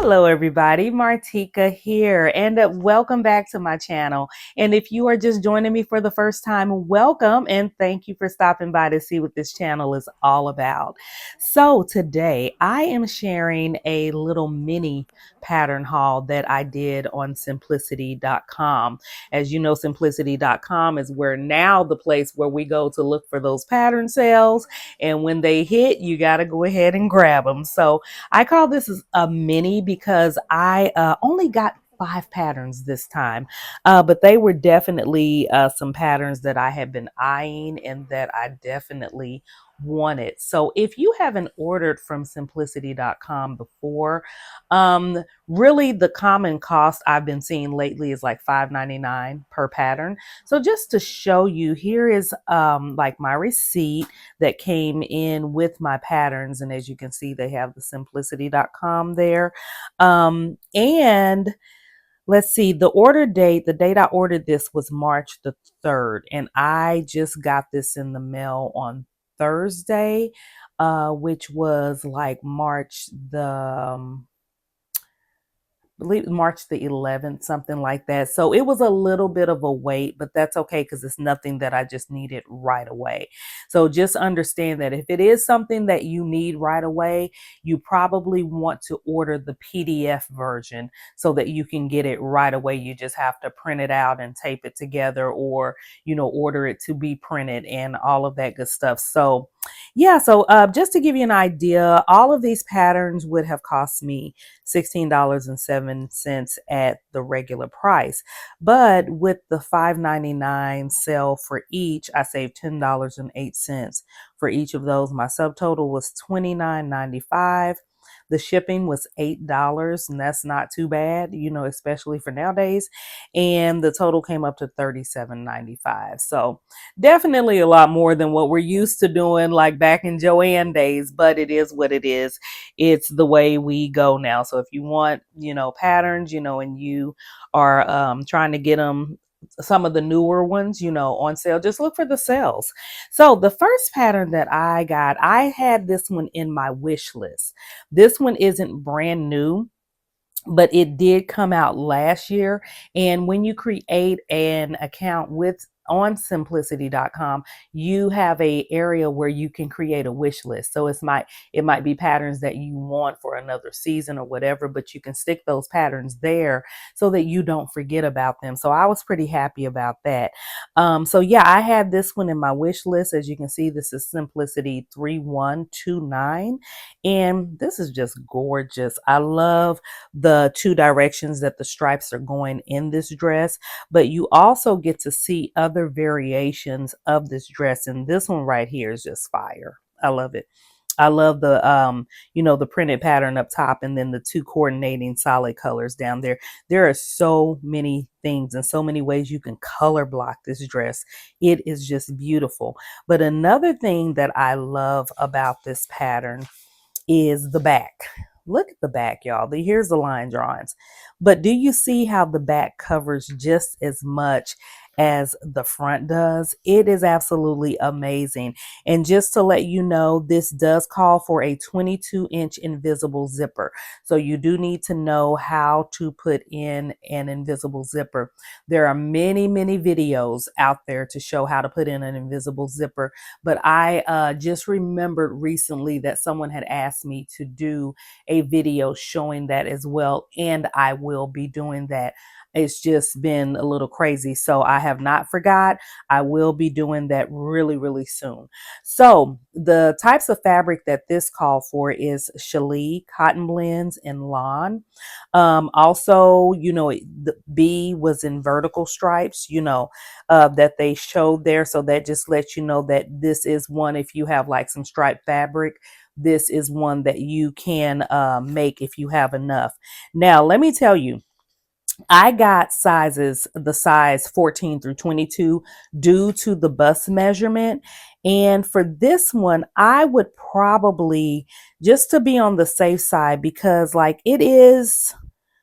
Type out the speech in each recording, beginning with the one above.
Hello everybody, Martika here, and welcome back to my channel. And if you are just joining me for the first time, welcome and thank you for stopping by to see what this channel is all about. So today I am sharing a little mini pattern haul that I did on simplicity.com. As you know, simplicity.com is where now the place where we go to look for those pattern sales, and when they hit, you got to go ahead and grab them. So I call this a mini because I only got 5 patterns this time, but they were definitely some patterns that I had been eyeing and that I definitely wanted. So if you haven't ordered from simplicity.com before, really the common cost I've been seeing lately is like $5.99 per pattern. So just to show you, here is like my receipt that came in with my patterns. And as you can see, they have the simplicity.com there. And let's see, the date I ordered this was March the 3rd. And I just got this in the mail on Thursday, which was like March the believe March the 11th, something like that. So it was a little bit of a wait, but that's okay because it's nothing that I just needed right away. So just understand that if it is something that you need right away, you probably want to order the PDF version so that you can get it right away. You just have to print it out and tape it together, or, order it to be printed and all of that good stuff. So yeah, so just to give you an idea, all of these patterns would have cost me $16.07 at the regular price. But with the $5.99 sale for each, I saved $10.08 for each of those. My subtotal was $29.95. The shipping was $8, and that's not too bad, especially for nowadays. And the total came up to $37.95. So definitely a lot more than what we're used to doing like back in Joanne days, but it is what it is. It's the way we go now. So if you want, patterns, and you are trying to get them, some of the newer ones, on sale, just look for the sales. So the first pattern that I got, I had this one in my wish list. This one isn't brand new, but it did come out last year. And when you create an account on simplicity.com, you have a area where you can create a wish list. So it might be patterns that you want for another season or whatever, but you can stick those patterns there so that you don't forget about them. So I was pretty happy about that. So yeah, I had this one in my wish list. As you can see, this is Simplicity 3129, and this is just gorgeous. I love the 2 directions that the stripes are going in this dress, but you also get to see other variations of this dress. And this one right here is just fire. I love it. I love the the printed pattern up top, and then the 2 coordinating solid colors down there. There are so many things and so many ways you can color block this dress. It is just beautiful. But another thing that I love about this pattern is the back. Look at the back, y'all. Here's the line drawings. But do you see how the back covers just as much as the front does? It is absolutely amazing. And just to let you know, this does call for a 22-inch invisible zipper. So you do need to know how to put in an invisible zipper. There are many, many videos out there to show how to put in an invisible zipper. But I just remembered recently that someone had asked me to do a video showing that as well, and I will be doing that. It's just been a little crazy, so I have not forgot. I will be doing that really, really soon. So the types of fabric that this call for is challis, cotton blends, and lawn. Also, the B was in vertical stripes, that they showed there. So that just lets you know that this is one, if you have like some striped fabric, this is one that you can make if you have enough. Now, let me tell you, I got the size 14 through 22 due to the bust measurement. And for this one, I would probably, just to be on the safe side, because like it is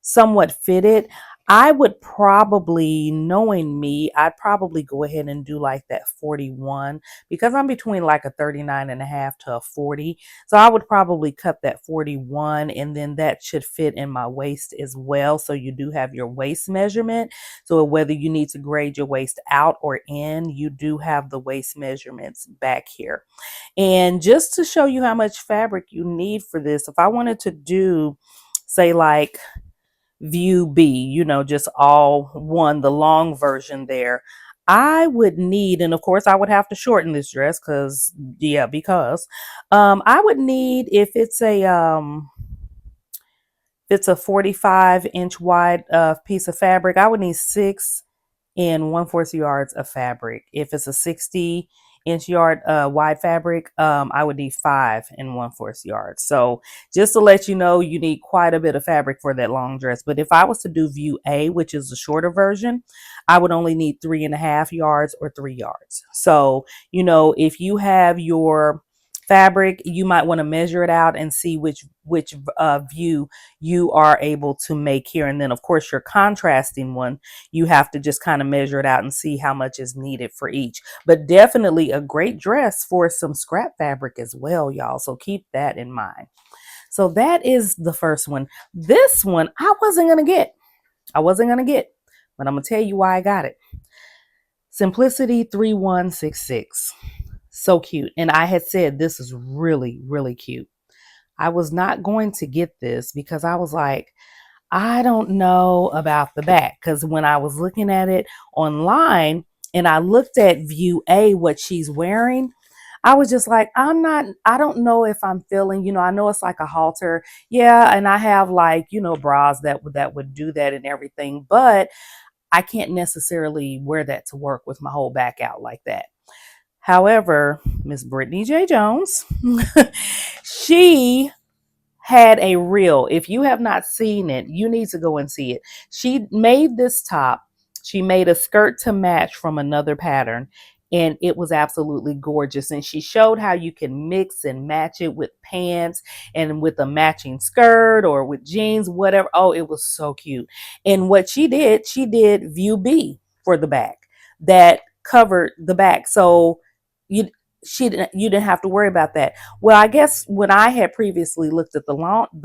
somewhat fitted, I would probably, knowing me, I'd probably go ahead and do like that 41 because I'm between like a 39 and a half to a 40. So I would probably cut that 41 and then that should fit in my waist as well. So you do have your waist measurement. So whether you need to grade your waist out or in, you do have the waist measurements back here. And just to show you how much fabric you need for this, if I wanted to do, say, like view B, just all one, the long version there, I would need, and of course I would have to shorten this dress because I would need, if it's a 45-inch wide piece of fabric, I would need 6 and 1/4 yards of fabric. If it's a 60-inch yard wide fabric, I would need 5 and 1/4 yards. So just to let you know, you need quite a bit of fabric for that long dress. But if I was to do view A, which is the shorter version, I would only need 3.5 yards or 3 yards. So, if you have your fabric, you might want to measure it out and see which view you are able to make here. And then of course your contrasting one, you have to just kind of measure it out and see how much is needed for each. But definitely a great dress for some scrap fabric as well, y'all. So keep that in mind. So that is the first one. This one I wasn't going to get. But I'm going to tell you why I got it. Simplicity 3166. So cute. And I had said this is really, really cute. I was not going to get this because I was like, I don't know about the back. Because when I was looking at it online and I looked at view A, what she's wearing, I was just like, I don't know if I'm feeling, I know it's like a halter. Yeah. And I have like, bras that would do that and everything, but I can't necessarily wear that to work with my whole back out like that. However, Miss Brittany J. Jones, she had a reel. If you have not seen it, you need to go and see it. She made this top. She made a skirt to match from another pattern, and it was absolutely gorgeous. And she showed how you can mix and match it with pants and with a matching skirt or with jeans, whatever. Oh, it was so cute. And what she did view B for the back that covered the back. So you you didn't have to worry about that. Well, I guess when I had previously looked at the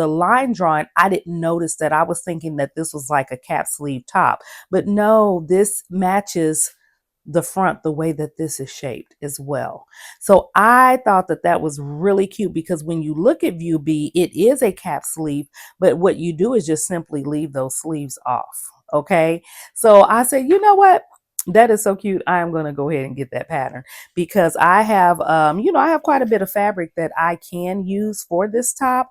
line drawing, I didn't notice that. I was thinking that this was like a cap sleeve top, but no, this matches the front the way that this is shaped as well. So I thought that that was really cute because when you look at view B, it is a cap sleeve, but what you do is just simply leave those sleeves off. Okay. So I said, you know what? That is so cute. I am going to go ahead and get that pattern because I have, I have quite a bit of fabric that I can use for this top.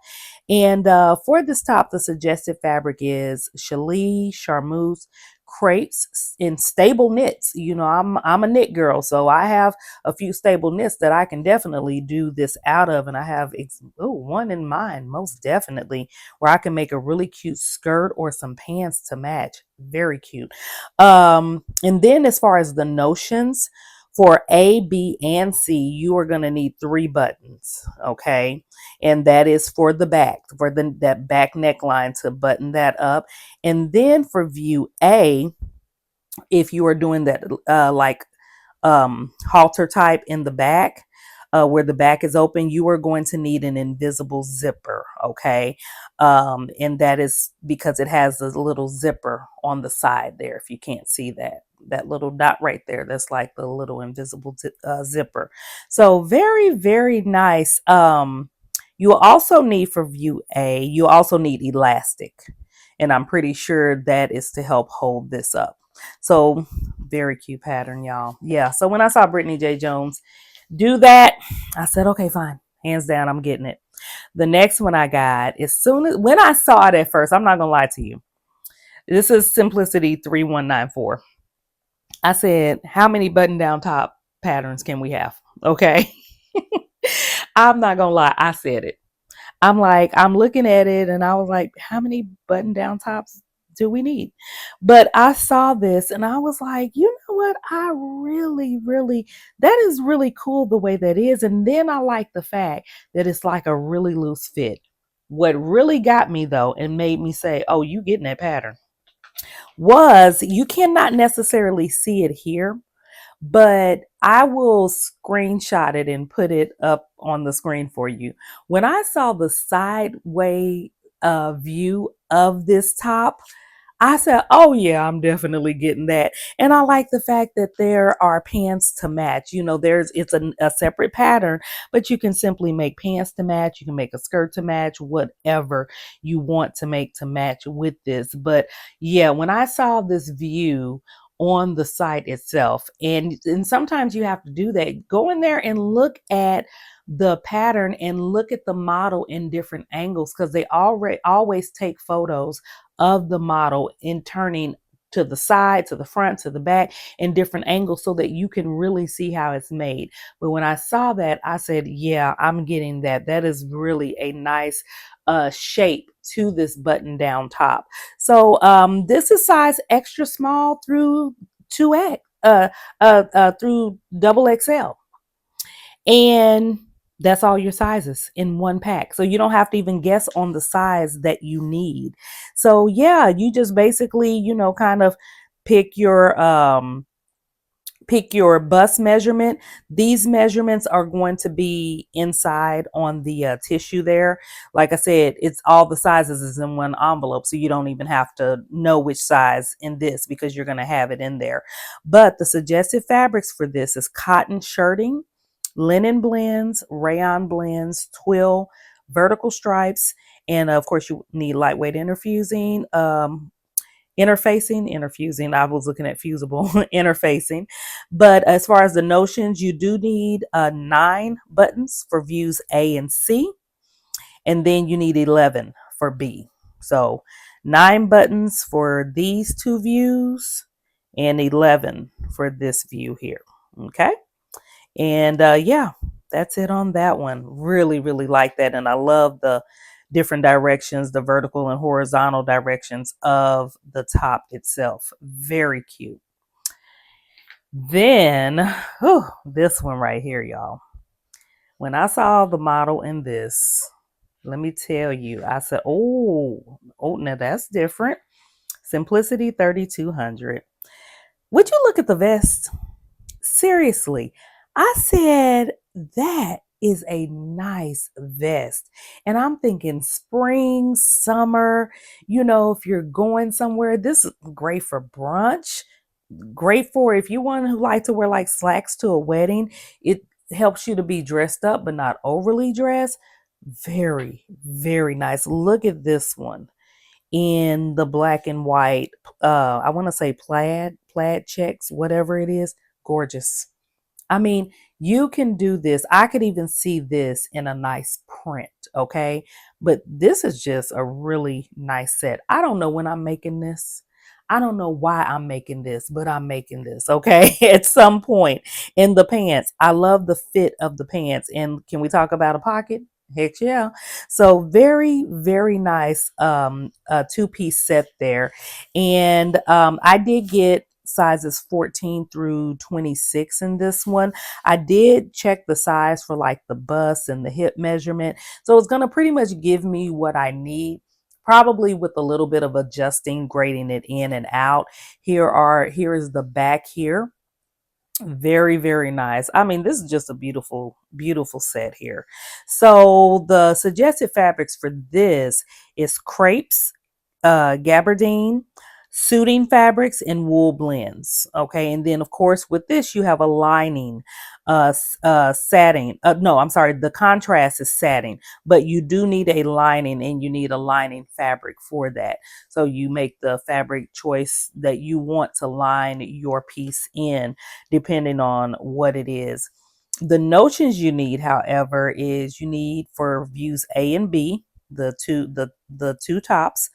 And for this top, the suggested fabric is challis, charmeuse, crepes, and stable knits. I'm a knit girl, so I have a few stable knits that I can definitely do this out of, and I have one in mind, most definitely, where I can make a really cute skirt or some pants to match. Very cute. And then as far as the notions for A, B, and C, you are going to need 3 buttons, okay? And that is for the back, for that back neckline to button that up. And then for view A, if you are doing that halter type in the back, where the back is open, you are going to need an invisible zipper, okay? And that is because it has a little zipper on the side there. If you can't see that little dot right there, that's like the little invisible zipper. So very, very nice. You also need for view A, you also need elastic. And I'm pretty sure that is to help hold this up. So very cute pattern, y'all. Yeah. So when I saw Brittany J. Jones do that, I said, okay, fine. Hands down, I'm getting it. The next one I got, when I saw it at first, I'm not going to lie to you. This is Simplicity 3194. I said, how many button down top patterns can we have? Okay. I'm not going to lie. I said it. I'm looking at it and I was like, how many button down tops do we need? But I saw this and I was like, you know what? I really, really, that is really cool the way that is. And then I like the fact that it's like a really loose fit. What really got me though and made me say, oh, you getting that pattern? was, you cannot necessarily see it here, but I will screenshot it and put it up on the screen for you. When I saw the sideway view of this top, I said, oh yeah, I'm definitely getting that. And I like the fact that there are pants to match. You know, it's a separate pattern, but you can simply make pants to match. You can make a skirt to match, whatever you want to make to match with this. But yeah, when I saw this view on the site itself, and sometimes you have to do that, go in there and look at the pattern and look at the model in different angles, because they already always take photos of the model in turning to the side, to the front, to the back, in different angles so that you can really see how it's made. But when I saw that, I said, yeah, I'm getting that. That is really a nice shape to this button down top. So this is size extra small through 2X, through double XL. And that's all your sizes in one pack. So you don't have to even guess on the size that you need. So yeah, you just basically, kind of pick your pick your bust measurement. These measurements are going to be inside on the tissue there. Like I said, it's all the sizes is in one envelope, so you don't even have to know which size in this because you're going to have it in there. But the suggested fabrics for this is cotton shirting, linen blends, rayon blends, twill, vertical stripes, and of course you need lightweight interfacing. I was looking at fusible interfacing. But as far as the notions, you do need 9 buttons for views A and C, and then you need 11 for B. So 9 buttons for these 2 views and 11 for this view here. Okay. And yeah, that's it on that one. Really, really like that. And I love the different directions, the vertical and horizontal directions of the top itself. Very cute. Then, this one right here, y'all. When I saw the model in this, let me tell you, I said, now that's different. Simplicity 3200. Would you look at the vest? Seriously, I said that is a nice vest. And I'm thinking spring, summer, if you're going somewhere, this is great for brunch, great for if you want to like to wear like slacks to a wedding. It helps you to be dressed up, but not overly dressed. Very, very nice. Look at this one in the black and white. I want to say plaid checks, whatever it is. Gorgeous. I mean, you can do this. I could even see this in a nice print, okay? But this is just a really nice set. I don't know when I'm making this. I don't know why I'm making this, but I'm making this, okay? At some point in the pants. I love the fit of the pants. And can we talk about a pocket? Heck yeah. So very, very nice 2-piece set there. And I did get sizes 14 through 26 in this one. I did check the size for like the bust and the hip measurement. So it's going to pretty much give me what I need, probably with a little bit of adjusting, grading it in and out. Here is the back here. Very, very nice. I mean, this is just a beautiful, beautiful set here. So the suggested fabrics for this is crepes, gabardine, suiting fabrics, and wool blends. Okay, and then of course with this you have a lining, satin. No, I'm sorry, the contrast is satin, but you do need a lining, and you need a lining fabric for that. So you make the fabric choice that you want to line your piece in, depending on what it is. The notions you need, however, is you need for views A and B, the two tops.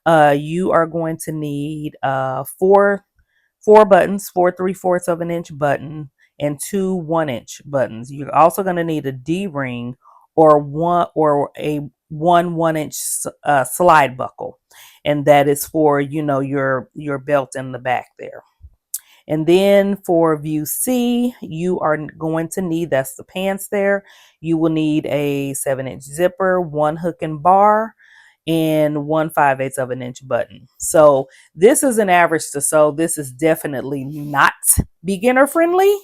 You are going to need four buttons, 4 3/4 of an inch button, and 2 1-inch buttons. You're also going to need a D ring or a 1 1-inch slide buckle, and that is for your belt in the back there. And then for view C, you are going to need, that's the pants there, you will need a 7-inch zipper, 1 hook and bar, and 1/5 of an inch button. So this is an average to sew. This is definitely not beginner friendly.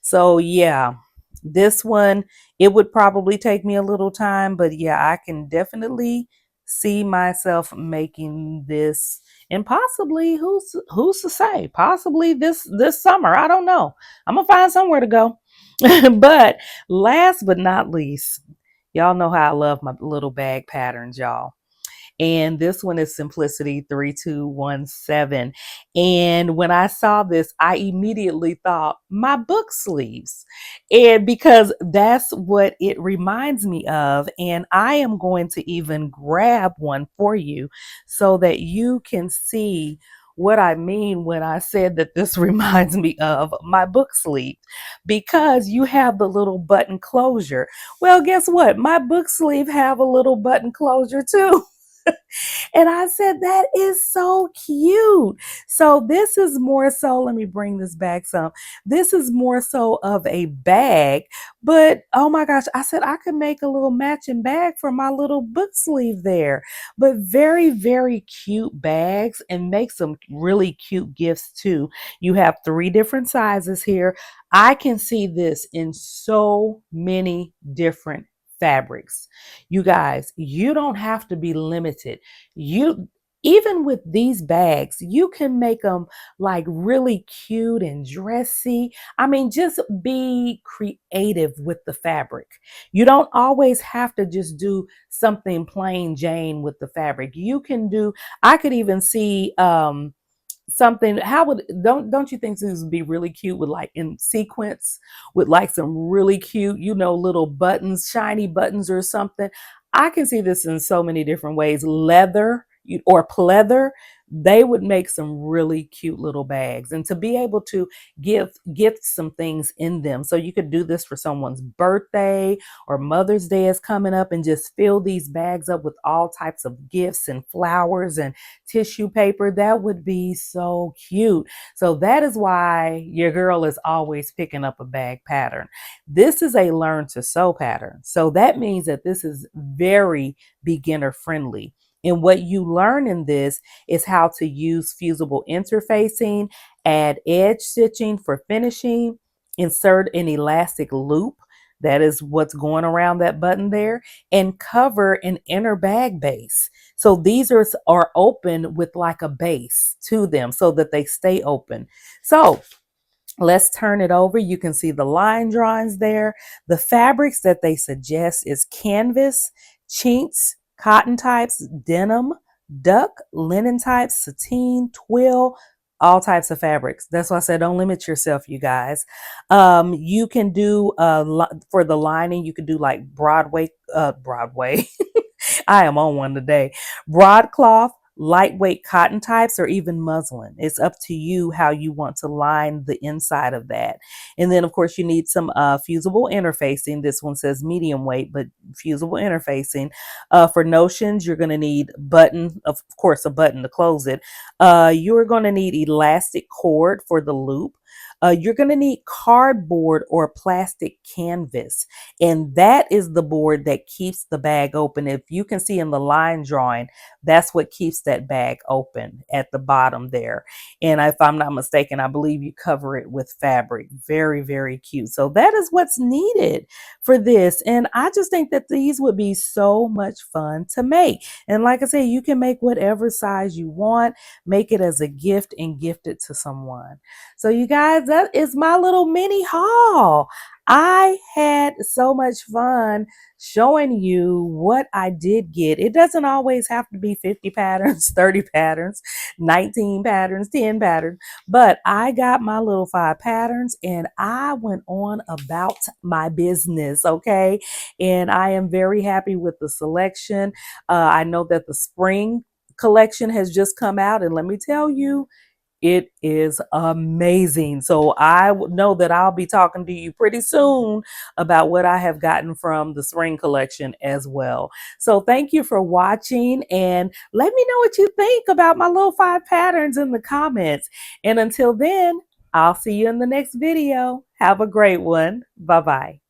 So yeah, this one, it would probably take me a little time, but yeah, I can definitely see myself making this, and possibly, who's to say, possibly this summer. I don't know. I'm gonna find somewhere to go. But last but not least, y'all know how I love my little bag patterns, y'all. And this one is Simplicity 3217. And when I saw this, I immediately thought my book sleeves. And because that's what it reminds me of. And I am going to even grab one for you so that you can see what I mean when I said that this reminds me of my book sleeve, because you have the little button closure. Well, guess what? My book sleeve have a little button closure too. And I said, that is so cute. So this is more so, let me bring this back some. This is more so of a bag, but oh my gosh, I said I could make a little matching bag for my little book sleeve there. But very, very cute bags, and make some really cute gifts too. You have 3 different sizes here. I can see this in so many different fabrics. You guys, you don't have to be limited. You, even with these bags, you can make them like really cute and dressy. I mean, just be creative with the fabric. You don't always have to just do something plain Jane with the fabric. You can do, I could even see something, how would, don't you think this would be really cute with like in sequence, with like some really cute, little buttons, shiny buttons or something. I can see this in so many different ways. Leather or pleather, they would make some really cute little bags, and to be able to gift some things in them. So you could do this for someone's birthday, or Mother's Day is coming up, and just fill these bags up with all types of gifts and flowers and tissue paper. That would be so cute. So that is why your girl is always picking up a bag pattern. This is a learn to sew pattern. So that means that this is very beginner friendly. And what you learn in this is how to use fusible interfacing, add edge stitching for finishing, insert an elastic loop. That is what's going around that button there, and cover an inner bag base. So these are open with like a base to them so that they stay open. So let's turn it over. You can see the line drawings there. The fabrics that they suggest is canvas, chintz, cotton types, denim, duck, linen types, sateen, twill, all types of fabrics. That's why I said don't limit yourself, you guys. You can do for the lining, you can do like Broadway. I am on one today. Broadcloth, lightweight cotton types, or even muslin. It's up to you how you want to line the inside of that. And then of course you need some fusible interfacing. This one says medium weight, but fusible interfacing. For notions, you're going to need button, of course, a button to close it. You're going to need elastic cord for the loop. You're going to need cardboard or plastic canvas, and that is the board that keeps the bag open. If you can see in the line drawing, that's what keeps that bag open at the bottom there. And if I'm not mistaken, I believe you cover it with fabric. Very, very cute. So that is what's needed for this. And I just think that these would be so much fun to make. And like I said, you can make whatever size you want, make it as a gift and gift it to someone. So you guys, that is my little mini haul. I had so much fun showing you what I did get. It doesn't always have to be 50 patterns, 30 patterns, 19 patterns, 10 patterns, but I got my little 5 patterns and I went on about my business, okay? And I am very happy with the selection. I know that the spring collection has just come out, and let me tell you, it is amazing. So I know that I'll be talking to you pretty soon about what I have gotten from the spring collection as well. So thank you for watching, and let me know what you think about my little 5 patterns in the comments. And until then, I'll see you in the next video. Have a great one. Bye-bye.